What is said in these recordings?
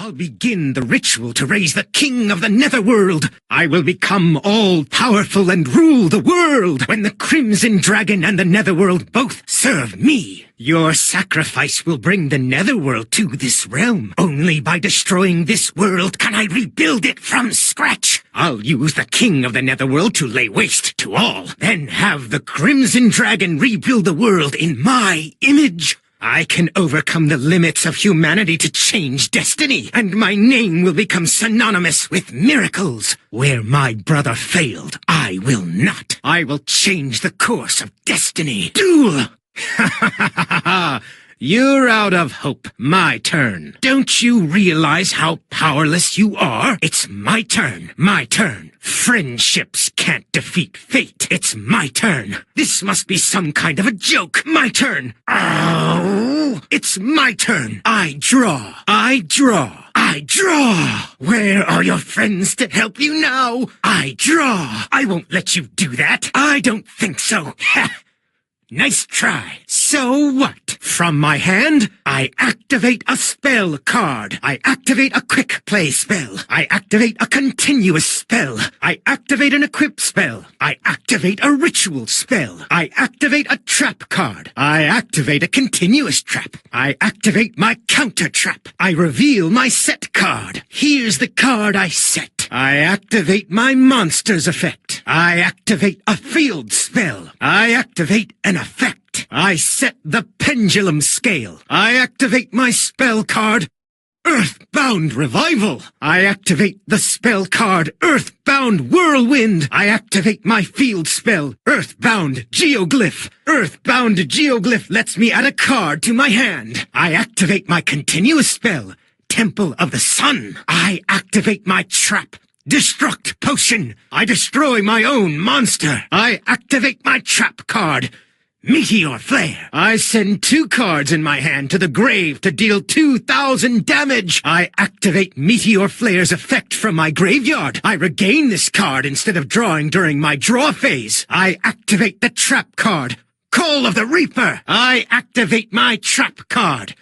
I'll begin the ritual to raise the king of the netherworld. I will become all-powerful and rule the world when the Crimson Dragon and the netherworld both serve me. Your sacrifice will bring the netherworld to this realm. Only by destroying this world can I rebuild it from scratch. I'll use the king of the netherworld to lay waste to all, then have the Crimson Dragon rebuild the world in my image. I can overcome the limits of humanity to change destiny, and my name will become synonymous with miracles. Where my brother failed, I will not. I will change the course of destiny. Duel! Ha ha ha ha ha! You're out of hope. My turn. Don't you realize how powerless you are? It's my turn. My turn. Friendships can't defeat fate. It's my turn. This must be some kind of a joke. My turn. Oh, it's my turn. I draw. I draw. I draw. Where are your friends to help you now? I draw. I won't let you do that. I don't think so. Ha! Nice try. So what? From my hand, I activate a spell card. I activate a quick play spell. I activate a continuous spell. I activate an equip spell. I activate a ritual spell. I activate a trap card. I activate a continuous trap. I activate my counter trap. I reveal my set card. Here's the card I set. I activate my monster's effect. I activate a field spell. I activate an effect. I set the pendulum scale. I activate my spell card, Earthbound Revival. I activate the spell card, Earthbound Whirlwind. I activate my field spell, Earthbound Geoglyph. Earthbound Geoglyph lets me add a card to my hand. I activate my continuous spell, Temple of the Sun. I activate my trap, Destruct Potion. I destroy my own monster. I activate my trap card, Meteor Flare. I send 2 cards in my hand to the grave to deal 2,000 damage. I activate Meteor Flare's effect from my graveyard. I regain this card instead of drawing during my draw phase. I activate the trap card, Call of the Reaper. I activate my trap card,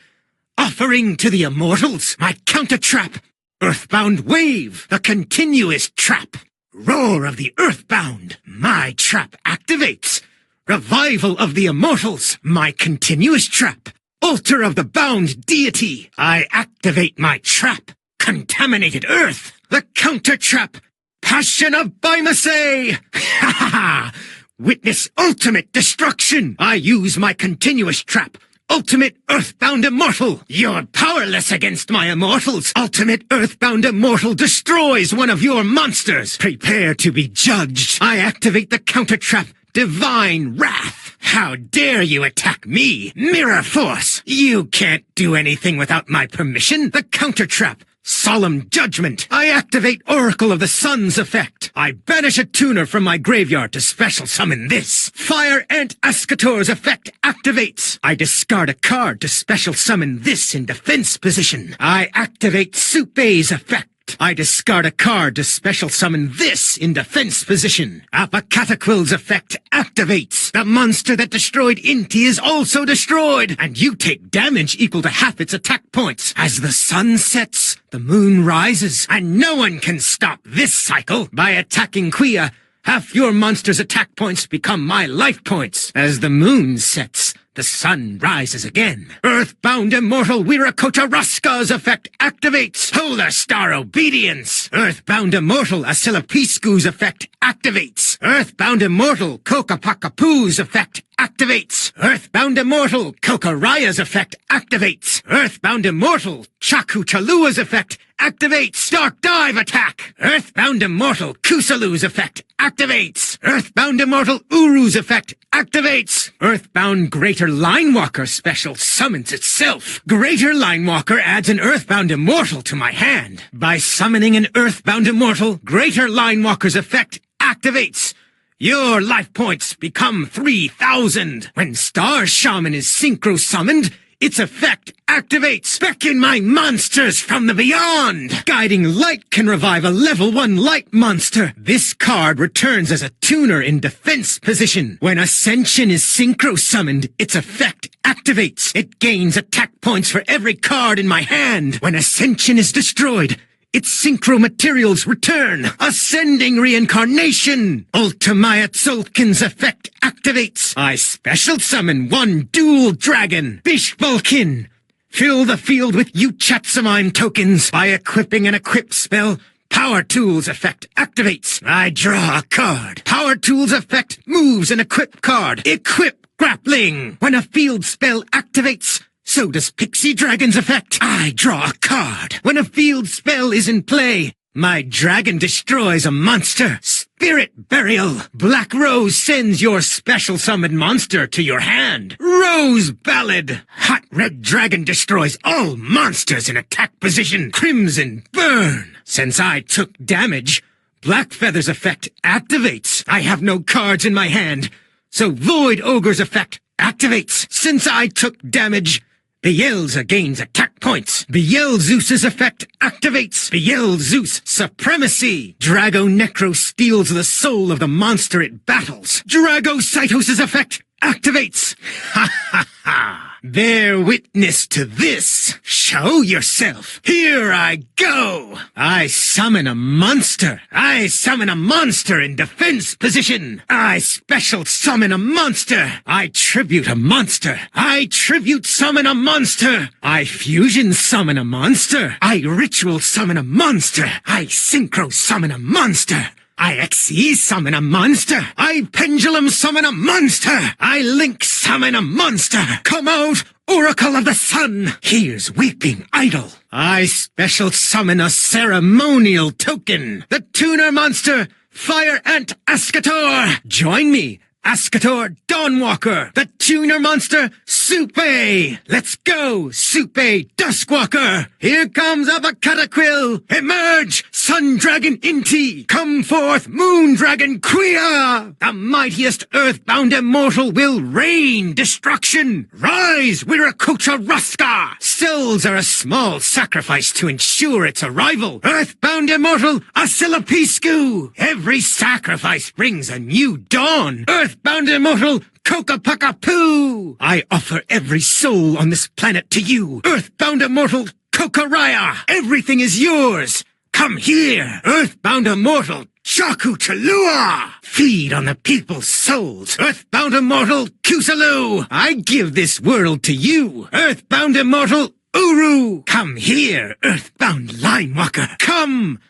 Offering to the Immortals. My counter trap, Earthbound Wave, the continuous trap. Roar of the Earthbound. My trap activates. Revival of the Immortals, my continuous trap. Altar of the Bound Deity. I activate my trap, Contaminated Earth. The counter trap, Passion of Bimasay. Ha ha ha! Witness ultimate destruction. I use my continuous trap, Ultimate Earthbound Immortal. You're powerless against my immortals. Ultimate Earthbound Immortal destroys one of your monsters. Prepare to be judged. I activate the counter trap, Divine Wrath. How dare you attack me, Mirror Force! You can't do anything without my permission. The counter trap, Solemn Judgment. I activate Oracle of the Sun's effect. I banish a tuner from my graveyard to special summon this. Fire Ant Escator's effect activates. I discard a card to special summon this in defense position. I activate Supei's effect. I discard a card to special summon this in defense position. Apocataquil's effect activates. The monster that destroyed Inti is also destroyed, and you take damage equal to half its attack points. As the sun sets, the moon rises, and no one can stop this cycle. By attacking Quia, half your monster's attack points become my life points. As the moon sets, the sun rises again. Earthbound Immortal Wirakota Raska's effect activates. Polar Star Obedience. Earthbound Immortal Asilapisku's effect activates. Earthbound Immortal Kokapakapu's effect activates. Earthbound Immortal Kokaraya's effect activates. Earthbound Immortal Chaku Chalua's effect activates. Dark Dive attack. Earthbound Immortal Kusalu's effect activates. Earthbound Immortal Uru's effect activates. Earthbound Greater Linewalker special summons itself. Greater Linewalker adds an Earthbound Immortal to my hand. By summoning an Earthbound Immortal, Greater Linewalker's effect activates. Your life points become 3,000. When Star Shaman is synchro summoned, its effect activates. Beckon my monsters from the beyond. Guiding Light can revive a level 1 light monster. This card returns as a tuner in defense position. When Ascension is synchro summoned, its effect activates. It gains attack points for every card in my hand. When Ascension is destroyed, its synchro materials return. Ascending Reincarnation. Ultimaya Tzolkin's effect activates. I special summon 1 dual dragon. Bishbalkin. Fill the field with Yuchatsamine tokens. By equipping an equip spell, Power Tools effect activates. I draw a card. Power Tools effect moves an equip card. Equip Grappling. When a field spell activates, so does Pixie Dragon's effect. I draw a card. When a field spell is in play, my dragon destroys a monster. Spirit Burial. Black Rose sends your special summoned monster to your hand. Rose Ballad. Hot Red Dragon destroys all monsters in attack position. Crimson Burn. Since I took damage, Black Feather's effect activates. I have no cards in my hand, so Void Ogre's effect activates. Since I took damage, Beelza gains attack points. Beelzeus's effect activates. Beelzeus Supremacy. Drago Necro steals the soul of the monster it battles. Dragocytos's effect activates. Ha ha ha. Bear witness to this. Show yourself. Here I go. I summon a monster. I summon a monster in defense position. I special summon a monster. I tribute a monster. I tribute summon a monster. I fusion summon a monster. I ritual summon a monster. I synchro summon a monster. I XE summon a monster. I pendulum summon a monster. I link summon a monster. Come out, Oracle of the Sun. Here's Weeping Idol. I special summon a ceremonial token. The tuner monster, Fire Ant Ascator. Join me, Ascator Dawnwalker. The tuner monster, Supe. Let's go, Supe Duskwalker. Here comes Avocataquill. Emerge, Sun Dragon Inti. Come forth, Moon Dragon Quia. The mightiest earthbound immortal will rain destruction. Rise, Wiracocha Ruska. Cells are a small sacrifice to ensure its arrival. Earthbound immortal Asilapiscu. Every sacrifice brings a new dawn. Earthbound immortal Kokapakapoo. I offer every soul on this planet to you. Earthbound immortal Kokaraya. Everything is yours. Come here, Earthbound immortal Chaku Chalua. Feed on the people's souls. Earthbound immortal Kusalu. I give this world to you. Earthbound immortal Uru. Come here, Earthbound Linewalker. Come,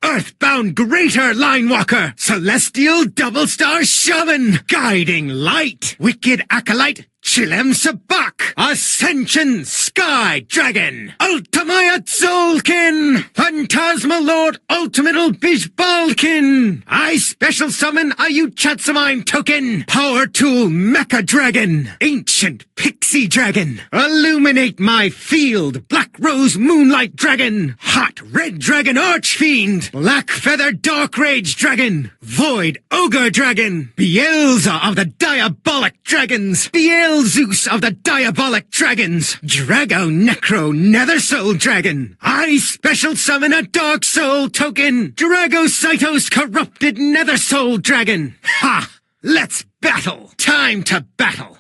Earthbound Greater Linewalker. Celestial Double Star Shaman. Guiding Light. Wicked Acolyte Chilem Sabak. Ascension Sky Dragon. Ultimaya Tzolkin. Phantasma Lord Ultimatal Bishbalkin. I special summon a Yuchatsamine token. Power Tool Mecha Dragon. Ancient Pixie Dragon. Illuminate my field. Black Rose Moonlight Dragon. Hot Red Dragon Archfiend. Black Feather Dark Rage Dragon. Void Ogre Dragon. Beelza of the Diabolic Dragons. Beelzeus of the Diabolic Dragons. Drago Necro Nether Soul Dragon. I special summon a Dark Soul token. Dragocytos Corrupted Nether Soul Dragon. Ha! Let's battle. Time to battle.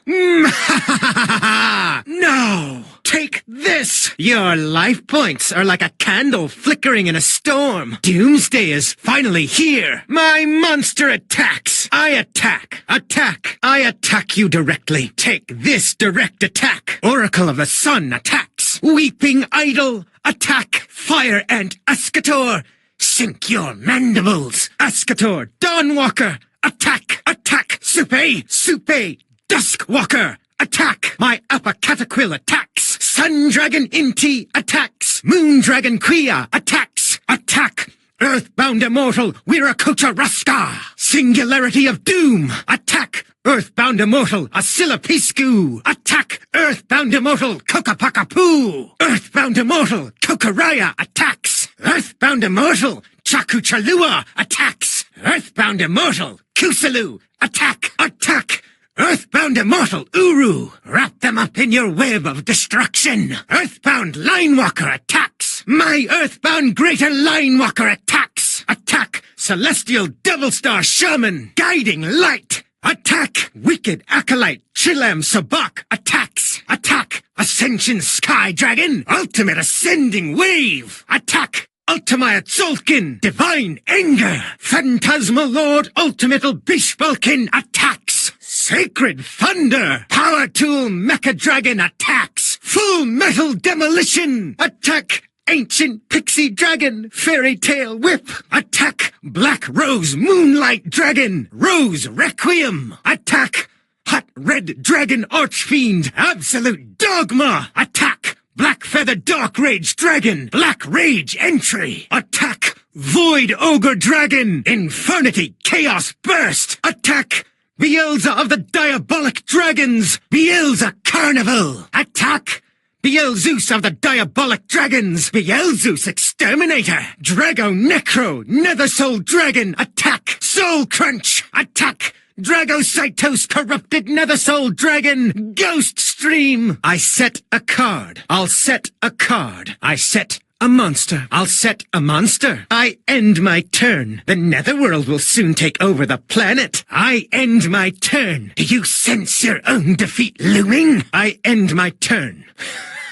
No! Take this! Your life points are like a candle flickering in a storm. Doomsday is finally here. My monster attacks. I attack. Attack. I attack you directly. Take this direct attack. Oracle of the Sun attacks. Weeping Idol. Attack. Fire Ant Ascator. Sink your mandibles. Ascator Dawnwalker. Attack. Attack. Supe. Supe. Duskwalker. Attack! My Apocataquill attacks! Sun Dragon Inti attacks! Moon Dragon Quia attacks! Attack! Earthbound Immortal Wiracocha Ruska! Singularity of Doom! Attack! Earthbound Immortal Asilapiscu! Attack! Earthbound Immortal Kokapakapoo! Earthbound Immortal Kokaraya attacks! Earthbound Immortal Chakuchalua attacks! Earthbound Immortal Kusalu! Attack! Attack! Earthbound immortal Uru, wrap them up in your web of destruction. Earthbound Linewalker attacks. My Earthbound Greater Linewalker attacks. Attack Celestial Devil Star Shaman, Guiding Light. Attack Wicked Acolyte Chilam Sabak attacks. Attack Ascension Sky Dragon, Ultimate Ascending Wave. Attack Ultimate Zolkin, Divine Anger. Phantasmal Lord Ultimatal Bishbalkin attacks. Sacred Thunder, Power Tool Mecha Dragon attacks. Full Metal Demolition, attack Ancient Pixie Dragon, Fairy Tale Whip. Attack Black Rose Moonlight Dragon, Rose Requiem. Attack Hot Red Dragon Archfiend, Absolute Dogma. Attack Black Feather Dark Rage Dragon, Black Rage Entry. Attack Void Ogre Dragon, Infernity Chaos Burst. Attack Beelza of the Diabolic Dragons, Beelza Carnival. Attack Beelzeus of the Diabolic Dragons, Beelzeus Exterminator. Drago Necro, Nether Soul Dragon, attack Soul Crunch. Attack Dragocytos Corrupted Nether Soul Dragon, Ghost Stream. I set a card. I'll set a card. I set a monster. I'll set a monster. I end my turn. The Netherworld will soon take over the planet. I end my turn. Do you sense your own defeat looming? I end my turn.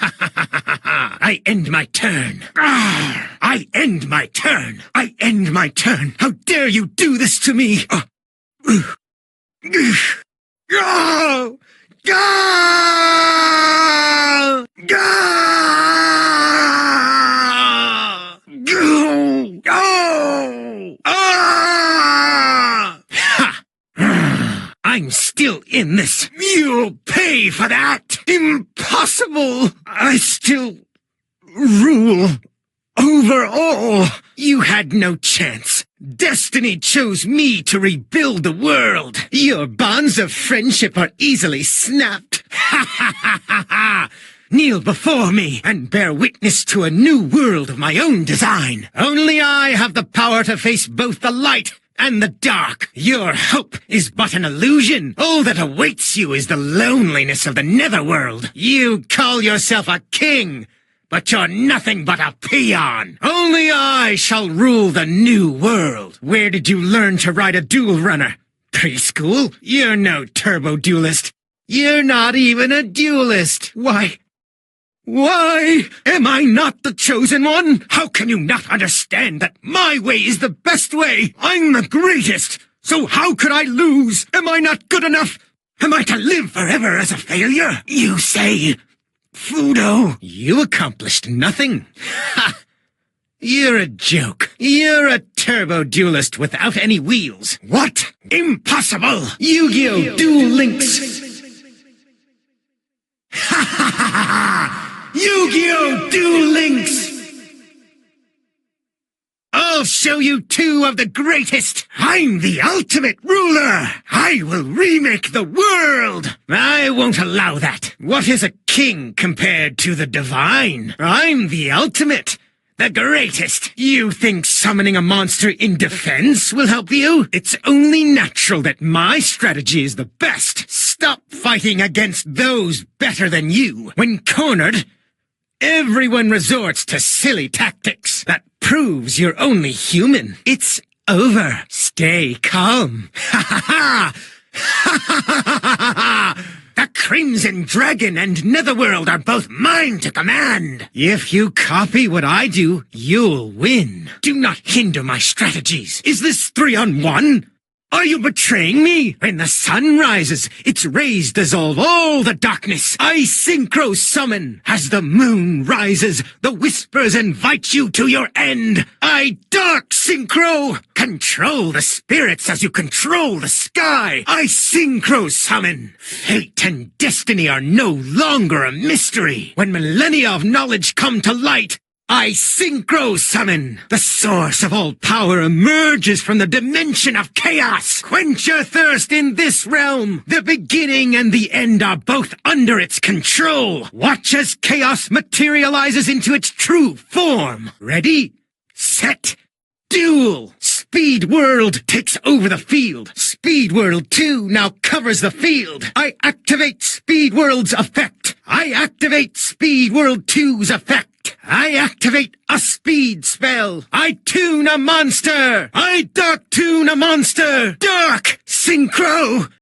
I end my turn. I end my turn. I end my turn. How dare you do this to me? I'm still in this. You'll pay for that. Impossible. I still rule over all. You had no chance. Destiny chose me to rebuild the world. Your bonds of friendship are easily snapped. Ha ha ha ha ha. Kneel before me and bear witness to a new world of my own design. Only I have the power to face both the light and the dark. Your hope is but an illusion. All that awaits you is the loneliness of the netherworld. You call yourself a king, but you're nothing but a peon. Only I shall rule the new world. Where did you learn to ride a duel runner? Preschool? You're no turbo duelist. You're not even a duelist. Why am I not the chosen one? How can you not understand that my way is the best way? I'm the greatest. So how could I lose? Am I not good enough? Am I to live forever as a failure? You say, Fudo, you accomplished nothing. Ha! You're a joke. You're a turbo duelist without any wheels. What? Impossible! Yu-Gi-Oh! Duel Links. Ha ha ha ha! Yu-Gi-Oh! Duel Links! I'll show you two of the greatest! I'm the ultimate ruler! I will remake the world! I won't allow that. What is a king compared to the divine? I'm the ultimate, the greatest. You think summoning a monster in defense will help you? It's only natural that my strategy is the best. Stop fighting against those better than you. When cornered, everyone resorts to silly tactics. That proves you're only human. It's over. Stay calm. Ha ha ha! Ha ha ha ha ha! The Crimson Dragon and Netherworld are both mine to command. If you copy what I do, you'll win. Do not hinder my strategies. Is this 3-on-1? Are you betraying me? When the sun rises, its rays dissolve all the darkness. I synchro summon. As the moon rises, the whispers invite you to your end. I dark synchro. Control the spirits as you control the sky. I synchro summon. Fate and destiny are no longer a mystery. When millennia of knowledge come to light, I synchro summon. The source of all power emerges from the dimension of chaos. Quench your thirst in this realm. The beginning and the end are both under its control. Watch as chaos materializes into its true form. Ready, set, duel. Speed World takes over the field. Speed World 2 now covers the field. I activate Speed World's effect. I activate Speed World 2's effect. I activate a speed spell. I tune a monster. I dark tune a monster. Dark Synchro.